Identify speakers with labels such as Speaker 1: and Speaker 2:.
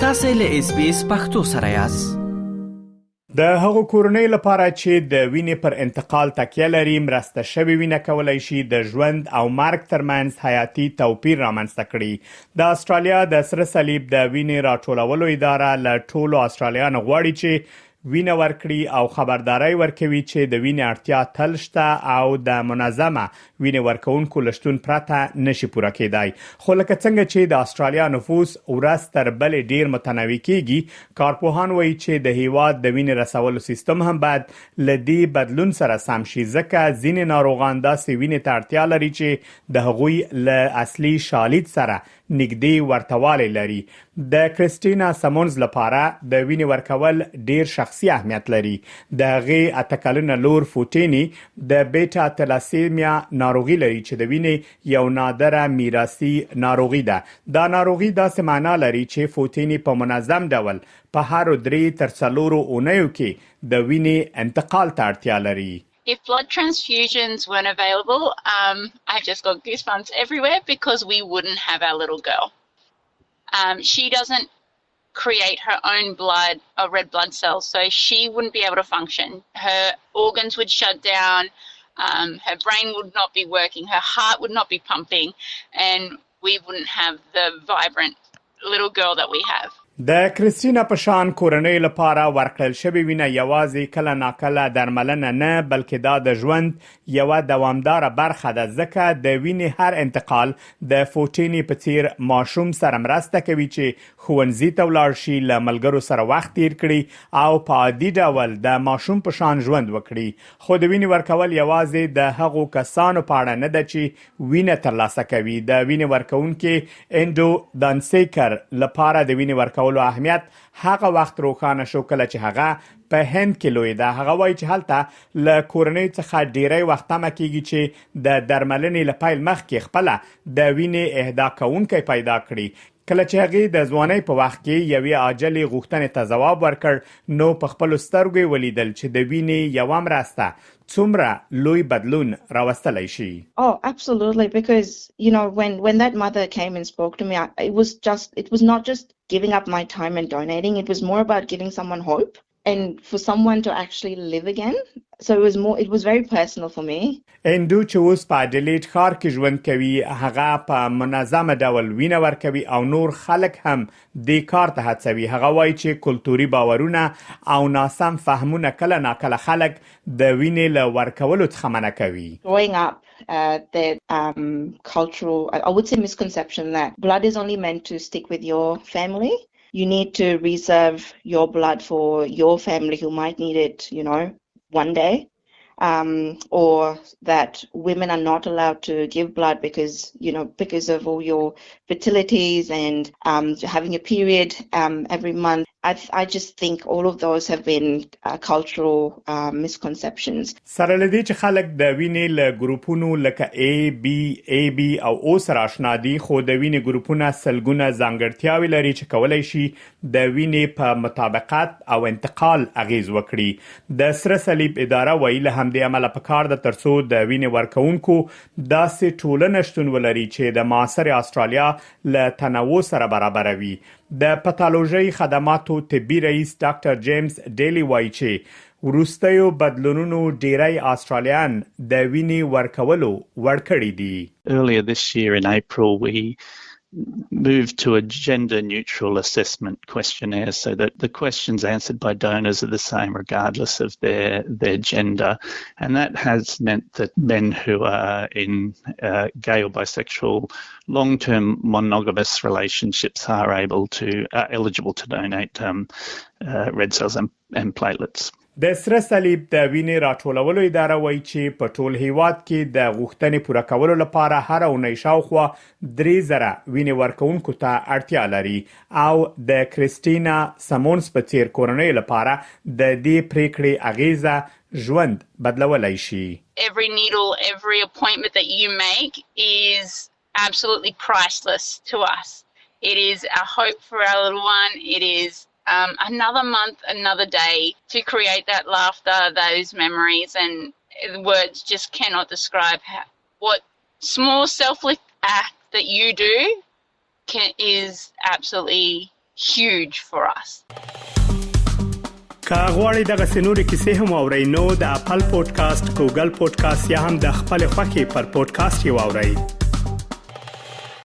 Speaker 1: تاسو له SBS پښتو سره یاست.
Speaker 2: د هغو کورنۍ لپاره چې د وینې پر انتقال تکیه لري، مرسته شوې وینه کولای شي د ژوند او مرګ ترمنځ حیاتي توپیر رامنځته کړي. د استرالیا د سره صلیب د وینې راټولولو اداره له ټولو استرالیانو غواړي چې وینه ورکړي او خبرداري ورکوي چې د وینې اړتیا تل شته او د منظمه وینې ورکونکو لشتون پرته نشي پوره کېدای. خو لکه څنګه چې د استرالیا نفوس ورځ تر بلې ډیر متنوع کیږي، کارپوهان وایي چې د هیواد د وینې رسولو سیستم هم باید لدی بدلون سره سم شي، ځکه ځینې ناروغان داسې وینې ته اړتیا لري چې د هغوی له اصلي شالید سره نږدې ورتوالی لري. د کریسټینا سمونز لپاره د وینې ورکول ډیر شخصي اهمیت لري. د هغې 8 کلنه لور فوټینی د بیټا تلاسیمیا ناروغي لري چې د وینې یو نادره میراثي ناروغي ده. دا ناروغي داسې معنا لري چې فوټینی په منظم ډول په هر 3 تر 4 اونیو کې د وینې انتقال ته اړتیا لري.
Speaker 3: If blood transfusions weren't available, I've just got goosebumps everywhere because we wouldn't have our little girl. She doesn't create her own blood or red blood cells, so she wouldn't be able to function. Her organs would shut down, her brain would not be working, her heart would not be pumping, and we wouldn't have the vibrant little girl that we have.
Speaker 2: د کریسټینا پشان کورنۍ لپاره ورکړل شوی وینه یوازې کله ناکله درملنه نه، بلکې دا د ژوند یو دوامدار برخه ده، ځکه د وینې هر انتقال د فوټینی په څیر ماشوم سره مرسته کوي چې ښوونځي ته ولاړ شي، له ملګرو سره وخت تیر کړي او په عادي ډول د ماشوم په شان ژوند وکړي. خو د وینې ورکول یوازې د هغو کسانو په اړه نه ده چې وینه ترلاسه کوي. د وینې ورکونکو اندو دانسیکر لپاره د وینې ورکول اهمیت هغه وخت روښانه شو کله چې هغه په هند کې لوی ده. هغه وایي چې هلته له کورنۍ څخه ډیری وخت تمه کیږي چې د درملنې له پیل مخکې خپل د وینې اهدا کوونکی پیدا کړي. کله چې هغه د ځوانۍ په وخت کې یوې عاجلې غوښتنې ته ځواب ورکړ، نو په خپل سترګو ولیدل چې د وینې یو مرسته څومره لوی بدلون راوستلی شي.
Speaker 4: Oh, absolutely, because when that mother came and spoke to me, it was not just giving up my time and donating. It was more about giving someone hope and for someone to actually live again. So it was very personal for me.
Speaker 2: اندو چې اوس په اډلیډ ښار کې ژوند کوي، هغه په منظمه ډول وینه ورکوي او نور خلک هم دې کار ته هڅوي. هغه وایي چې کلتوري باورونه او ناسم فهمونه کله ناکله خلک د وینې له ورکولو څخه منع کوي.
Speaker 4: Growing up, the cultural, I would say, misconception that blood is only meant to stick with your family. You need to reserve your blood for your family who might need it, one day. Or that women are not allowed to give blood because of all your fertilities and having a period every month. I just think all of those have been cultural misconceptions.
Speaker 2: سره لدی چې خلک د وینې له ګروپونو لکه A, B, AB او O سره آشنا دي، خو د وینې ګروپونه سلګونه ځانګړتیاوې لري چې کولای شي د وینې په مطابقت او انتقال اغیز وکړي. د سره صلیب اداره وایي له همدې عمله پکار ده ترڅو د وینې ورکونکو داسې ټولنه شتون ولري چې د معاصر استرالیا له تنوع سره برابر وي. د پاتالوژي خدماتو طبي رئیس ډاکټر جیمز ډیلی وایي چې وروستیو بدلونونو ډیری استرالیان د وینې ورکولو وړ کړي دي.
Speaker 5: Earlier this year in April, we moved to a gender-neutral assessment questionnaire so that the questions answered by donors are the same regardless of their gender. And that has meant that men who are in gay or bisexual long-term monogamous relationships are eligible to donate red cells and platelets.
Speaker 2: د سره صلیب د وینې راټولولو اداره وایي چې په ټول هیواد کې د غوښتنې پوره کولو لپاره هر اونۍ شاوخوا 3000 وینې ورکونکو ته اړتیا لري او د کریسټینا سمونز په څیر کورنۍ لپاره د دې پریکړې اغیزه ژوند بدلولای شي.
Speaker 3: Every needle, every appointment that you make is absolutely priceless to us. It is our hope for our little one. It is another month, another day to create that laughter, those memories, and words just cannot describe what small selfless act that you do is absolutely huge for us.
Speaker 2: که غواړئ دغه سنوري کیسې هم اورئ نو د خپل پودکاسټ ګوګل پودکاسټ یا هم د خپل خوښي پر پودکاسټ یې واورئ.